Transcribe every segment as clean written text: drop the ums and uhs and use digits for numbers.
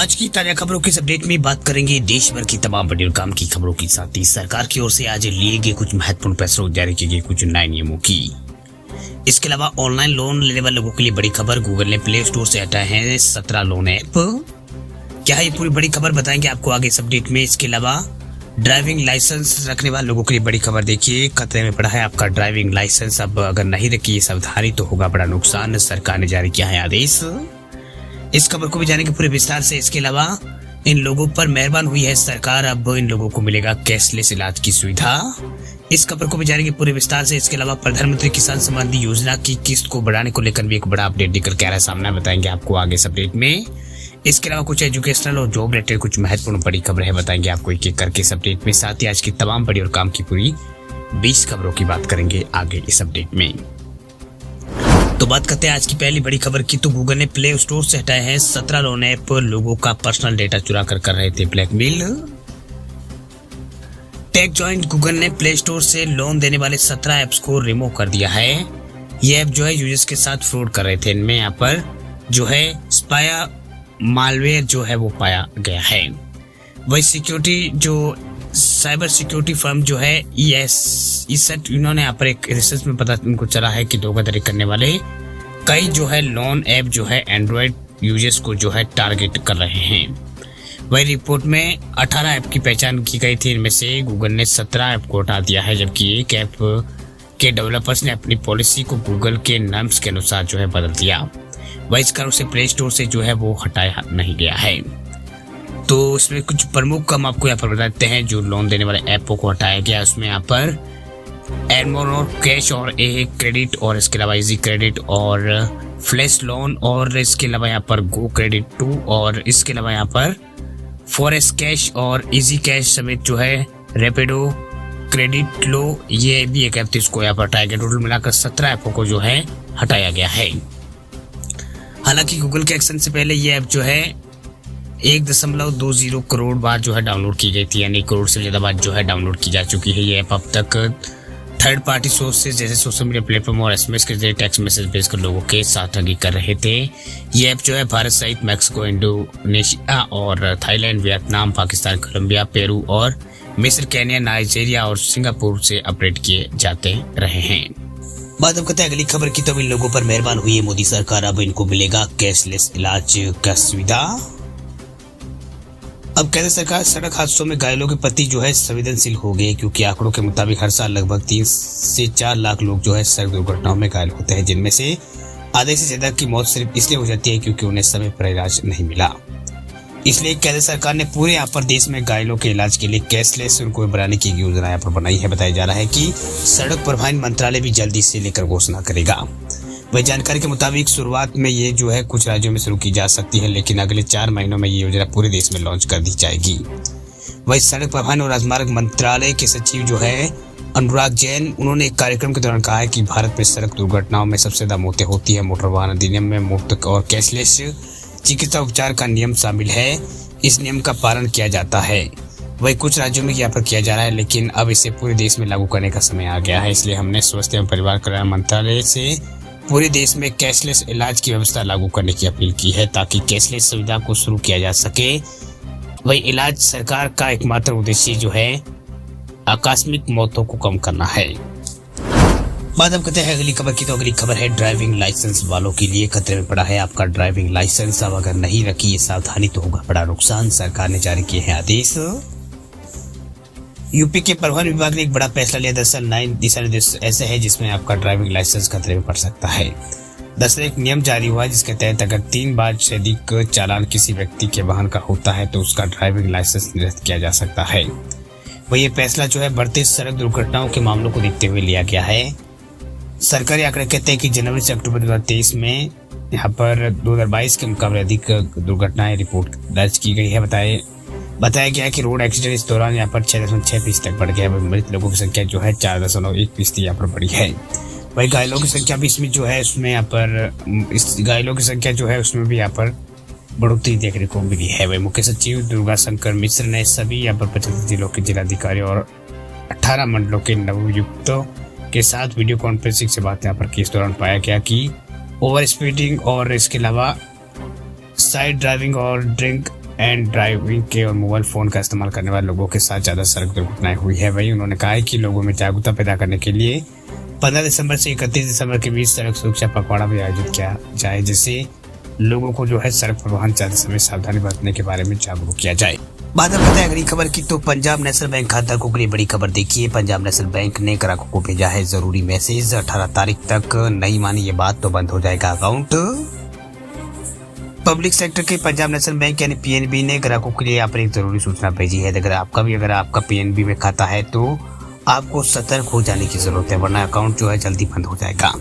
आज की ताजा खबरों के इस अपडेट में बात करेंगे देश भर की तमाम बड़ी और काम की खबरों के साथ ही सरकार की ओर से आज लिए गए कुछ महत्वपूर्ण फैसलों जारी किए गए कुछ नए नियमों की। इसके अलावा ऑनलाइन लोन लेने वाले लोगों के लिए बड़ी खबर, गूगल ने प्ले स्टोर से हटाए हैं 17 लोन ऐप। क्या है ये पूरी बड़ी खबर बताएंगे आपको आगे इस अपडेट में। इसके अलावा ड्राइविंग लाइसेंस रखने वाले लोगों के लिए बड़ी खबर, देखिए खतरे में पड़ा है आपका ड्राइविंग लाइसेंस। अब अगर नहीं रखिए सावधानी तो होगा बड़ा नुकसान, सरकार ने जारी किया है आदेश। इस खबर को भी जानेंगे पूरे विस्तार से। इसके अलावा इन लोगों पर मेहरबान हुई है सरकार, अब इन लोगों को मिलेगा कैशलेस इलाज की सुविधा। इस खबर को भी जानेंगे पूरे विस्तार से। इसके अलावा प्रधानमंत्री किसान सम्मान निधि योजना की किस्त को बढ़ाने को लेकर भी एक बड़ा अपडेट निकल के आ रहा है सामने, बताएंगे आपको आगे इस अपडेट में। इसके अलावा कुछ एजुकेशनल और जॉब रिलेटेड कुछ महत्वपूर्ण बड़ी खबर है, बताएंगे आपको एक एक करके इस अपडेट में। साथ ही आज की तमाम बड़ी और काम की पूरी 20 खबरों की बात करेंगे आगे इस अपडेट में। तो बात करते हैं आज की पहली बड़ी खबर की। तो गूगल ने प्ले स्टोर से हटाए हैं 17 लोन ऐप, लोगों का पर्सनल डेटा चुरा कर रहे थे ब्लैकमेल। टेक जॉइंट गूगल ने प्ले स्टोर से लोन देने वाले 17 ऐप्स को रिमूव कर दिया है। ये ऐप जो है यूजर्स के साथ फ्रॉड कर रहे थे। इनमें यहाँ पर जो है स्पाया मालवेयर जो है वो पाया गया है। वही सिक्योरिटी जो साइबर सिक्योरिटी फर्म जो है ESET, इन्होंने यहाँ पर एक रिसर्च में पता उनको चला है कि धोखाधड़ी करने वाले कई जो है लोन ऐप जो है एंड्रॉयड यूजर्स को जो है टारगेट कर रहे हैं। वही रिपोर्ट में 18 ऐप की पहचान की गई थी, इनमें से गूगल ने 17 ऐप को हटा दिया है, जबकि एक ऐप के डेवलपर्स ने अपनी पॉलिसी को गूगल के नॉर्म्स के अनुसार जो है बदल दिया। वही इस कारण से प्ले स्टोर से जो है वो हटाया नहीं गया है। तो इसमें कुछ प्रमुख हम आपको यहाँ पर बताते हैं जो लोन देने वाले ऐपों को हटाया गया। उसमें यहाँ पर एडमोर और कैश और ए क्रेडिट और इसके अलावा इजी क्रेडिट और फ्लैश लोन और इसके अलावा यहाँ पर गो क्रेडिट 2 और इसके अलावा यहाँ पर फॉरेस्ट कैश और इजी कैश समेत जो है रैपिडो क्रेडिट लो, ये भी एक ऐप थी, इसको यहाँ पर हटाया गया। टोटल मिलाकर 17 ऐपों को जो है हटाया गया है। हालांकि गूगल के एक्शन से पहले ये ऐप जो है 1.20 करोड़ बार जो है डाउनलोड की गई थी, यानी करोड़ से ज्यादा बार जो है डाउनलोड की जा चुकी है। ये ऐप अब तक थर्ड पार्टी सोर्सेज जैसे सोशल मीडिया प्लेटफॉर्म और SMS के जरिए टेक्स्ट मैसेज भेजकर लोगों के साथ ठगी कर रहे थे। ये ऐप जो है भारत सहित मैक्सिको, इंडोनेशिया और Thailand, Vietnam, Pakistan, Colombia, Peru और मिस्र, केन्या, नाइजीरिया और सिंगापुर से ऑपरेट किए जाते रहे हैं। बात अब करते हैं अगली खबर की। तो इन लोगों पर मेहरबान हुई है मोदी सरकार, अब इनको मिलेगा कैशलेस इलाज का सुविधा। अब केंद्र सरकार सड़क हादसों में घायलों के प्रति जो है संवेदनशील हो गई, क्योंकि आंकड़ों के मुताबिक हर साल लगभग 3 से 4 लाख लोग जो है सड़क दुर्घटनाओं में घायल होते हैं, जिनमें से आधे से ज्यादा की मौत सिर्फ इसलिए हो जाती है क्योंकि उन्हें समय पर इलाज नहीं मिला। इसलिए केंद्र सरकार ने पूरे यहाँ पर देश में घायलों के इलाज के लिए कैशलेस उनको बनाने की योजना यहाँ पर बनाई है। बताया जा रहा है कि सड़क परिवहन मंत्रालय भी जल्दी से लेकर घोषणा करेगा। वही जानकारी के मुताबिक शुरुआत में ये जो है कुछ राज्यों में शुरू की जा सकती है, लेकिन अगले 4 महीनों में ये योजना पूरे देश में लॉन्च कर दी जाएगी। वही सड़क परिवहन और राजमार्ग मंत्रालय के सचिव जो है अनुराग जैन, उन्होंने एक कार्यक्रम के दौरान कहा है कि भारत में सड़क दुर्घटनाओं में सबसे ज्यादा मौतें होती है। मोटर वाहन अधिनियम में मुफ्त और कैशलेस चिकित्सा उपचार का नियम शामिल है, इस नियम का पालन किया जाता है। वही कुछ राज्यों में यहाँ पर किया जा रहा है, लेकिन अब इसे पूरे देश में लागू करने का समय आ गया है। इसलिए हमने स्वास्थ्य एवं परिवार कल्याण मंत्रालय से पूरे देश में कैशलेस इलाज की व्यवस्था लागू करने की अपील की है, ताकि कैशलेस सुविधा को शुरू किया जा सके। वही इलाज सरकार का एकमात्र उद्देश्य जो है आकस्मिक मौतों को कम करना है। बात अब करते हैं अगली खबर की। तो अगली खबर है ड्राइविंग लाइसेंस वालों के लिए खतरे में पड़ा है आपका ड्राइविंग लाइसेंस। अब अगर नहीं रखी सावधानी तो होगा बड़ा नुकसान, सरकार ने जारी किए हैं आदेश। यूपी के परिवहन विभाग ने एक बड़ा फैसला लिया। दरअसल 9 दिशा निर्देश ऐसे है जिसमें आपका ड्राइविंग लाइसेंस खतरे में पड़ सकता है। दरअसल एक नियम जारी हुआ जिसके तहत अगर 3 बार से अधिक चालान किसी व्यक्ति के वाहन का होता है तो उसका ड्राइविंग लाइसेंस निरस्त किया जा सकता है। वही ये फैसला जो है बढ़ते सड़क दुर्घटनाओं के मामलों को देखते हुए लिया गया है। सरकारी आंकड़े कहते हैं कि जनवरी से अक्टूबर 2023 में यहाँ पर 2022 के मुकाबले अधिक दुर्घटनाएं रिपोर्ट दर्ज की गई है। बताया गया है कि रोड एक्सीडेंट इस दौरान यहाँ पर 6.6% तक बढ़ गया है। मृत लोगों की संख्या जो है 4.1% यहाँ पर बढ़ी है। वही घायलों की संख्या भी इसमें जो है उसमें यहाँ पर इस घायलों की संख्या जो है उसमें भी यहाँ पर बढ़ोतरी देखने को मिली है। वही मुख्य सचिव दुर्गा शंकर मिश्र ने सभी यहाँ पर 25 जिलों के जिलाधिकारी और 18 मंडलों के नवयुक्तों के साथ वीडियो कॉन्फ्रेंसिंग से बात यहाँ पर की। इस दौरान पाया गया कि ओवर स्पीडिंग और इसके अलावा साइड ड्राइविंग और ड्रिंक एंड ड्राइविंग के और मोबाइल फोन का इस्तेमाल करने वाले लोगों के साथ ज्यादा सड़क दुर्घटनाएं हुई है। वहीं उन्होंने कहा है कि लोगों में जागरूकता पैदा करने के लिए 15 दिसंबर से 31 दिसंबर के बीच सड़क सुरक्षा पखवाड़ा भी आयोजित किया जाए, जिससे लोगों को जो है सड़क परिवहन चलाते समय सावधानी बरतने के बारे में जागरूक किया जाए। बात अब करते हैं अगली खबर की, तो पंजाब नेशनल बैंक खाताधारकों के लिए बड़ी खबर देखिए। पंजाब नेशनल बैंक ने ग्राहकों को भेजा है जरूरी मैसेज, 18 तारीख तक नहीं मानी ये बात तो बंद हो जाएगा अकाउंट। पब्लिक सेक्टर के पंजाब नेशनल बैंक यानी पीएनबी ने ग्राहकों के लिए यहाँ पर एक जरूरी सूचना भेजी है। अगर आपका पीएनबी में खाता है तो आपको सतर्क हो जाने की जरूरत है, वरना अकाउंट जो है जल्दी बंद हो जाएगा।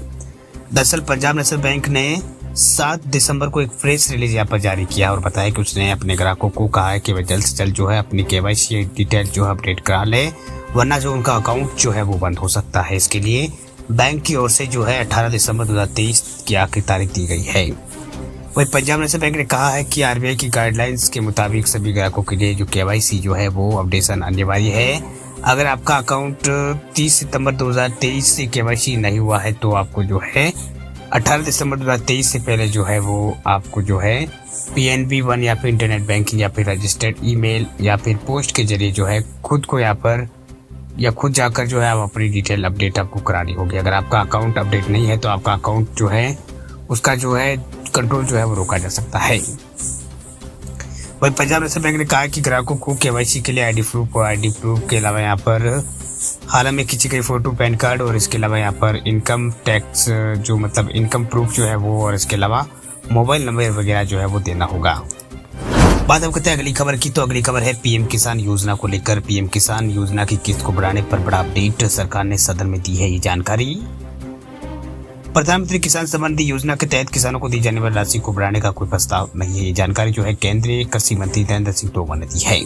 दरअसल पंजाब नेशनल बैंक ने 7 दिसंबर को एक प्रेस रिलीज यहाँ पर जारी किया और बताया कि उसने अपने ग्राहकों को कहा है कि वह जल्द से जल्द जो है अपनी केवाईसी डिटेल जो है अपडेट करा ले, वरना जो उनका अकाउंट जो है वो बंद हो सकता है। इसके लिए बैंक की ओर से जो है 18 दिसंबर 2023 की आखिरी तारीख दी गई है। वही पंजाब नेशनल बैंक ने कहा है कि आरबीआई की गाइडलाइंस के मुताबिक सभी ग्राहकों के लिए जो केवाईसी जो है वो अपडेशन अनिवार्य है। अगर आपका अकाउंट 30 सितंबर 2023 से केवाईसी नहीं हुआ है तो आपको जो है 18 दिसंबर 2023 से पहले जो है वो आपको जो है पीएनबी वन या फिर इंटरनेट बैंकिंग या फिर रजिस्टर्ड ईमेल या फिर पोस्ट के जरिए जो है खुद को यहाँ पर या खुद जाकर जो है आप अपनी डिटेल अपडेट आपको करानी होगी। अगर आपका अकाउंट अपडेट नहीं है तो आपका अकाउंट जो है उसका जो है कंट्रोल जो है वो रोका जा सकता है। वही पंजाब नेशनल बैंक ने कहा कि ग्राहकों को केवाईसी के लिए आईडी प्रूफ के अलावा यहाँ पर हाल में खींची गई फोटो, पैन कार्ड और इसके अलावा यहाँ पर इनकम टैक्स जो मतलब इनकम प्रूफ जो है वो और इसके अलावा मोबाइल नंबर वगैरह जो है वो देना होगा। बात हम करते हैं अगली खबर की, तो अगली खबर है पीएम किसान योजना को लेकर। पीएम किसान योजना की किस्त को बढ़ाने पर बड़ा अपडेट, सरकार ने सदन में दी है ये जानकारी। प्रधानमंत्री किसान सम्मान निधि योजना के तहत किसानों को दी जाने वाली राशि को बढ़ाने का कोई प्रस्ताव नहीं है। ये जानकारी जो है केंद्रीय कृषि मंत्री नरेंद्र सिंह तोमर ने दी है।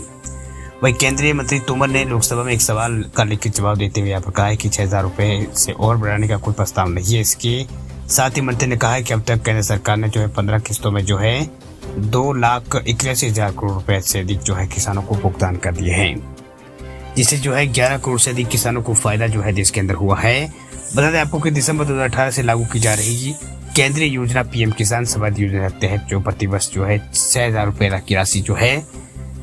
वही केंद्रीय मंत्री तोमर ने लोकसभा में एक सवाल का लिखित जवाब देते हुए यहाँ पर कहा है कि 6,000 रुपए से और बढ़ाने का कोई प्रस्ताव नहीं है। इसके साथ ही मंत्री ने कहा है कि अब तक केंद्र सरकार ने जो है 15 किस्तों में जो है 2,81,000 करोड़ रुपए से अधिक जो है किसानों को भुगतान कर दिए हैं, जिससे जो है 11 करोड़ से अधिक किसानों को फायदा जो है देश के अंदर हुआ है। बता दें आपको कि दिसंबर 2018 से लागू की जा रही केंद्रीय योजना पीएम किसान सम्मान योजना के तहत जो प्रतिवर्ष जो है 6,000 रुपए की राशि जो है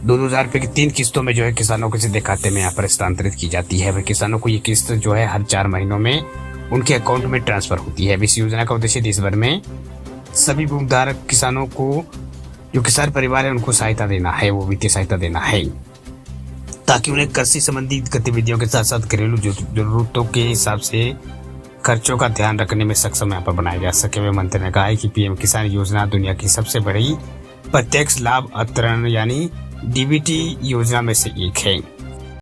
2,000 रुपए की 3 किस्तों में जो है किसानों के सीधे खाते में यहाँ पर हस्तांतरित की जाती है। वह किसानों को ये किस्त जो है हर 4 महीनों में उनके अकाउंट में ट्रांसफर होती है। इस योजना का उद्देश्य देश भर में सभी भूमिधारक किसानों को जो किसान परिवार है उनको सहायता देना है, वो वित्तीय सहायता देना है, ताकि उन्हें कृषि संबंधी गतिविधियों के साथ साथ घरेलू जरूरतों के हिसाब से खर्चों का ध्यान रखने में सक्षम यहाँ पर बनाया जा सके। वे मंत्री ने कहा है कि पीएम किसान योजना दुनिया की सबसे बड़ी प्रत्यक्ष लाभ अंतरण यानी डीबीटी योजना में से एक है।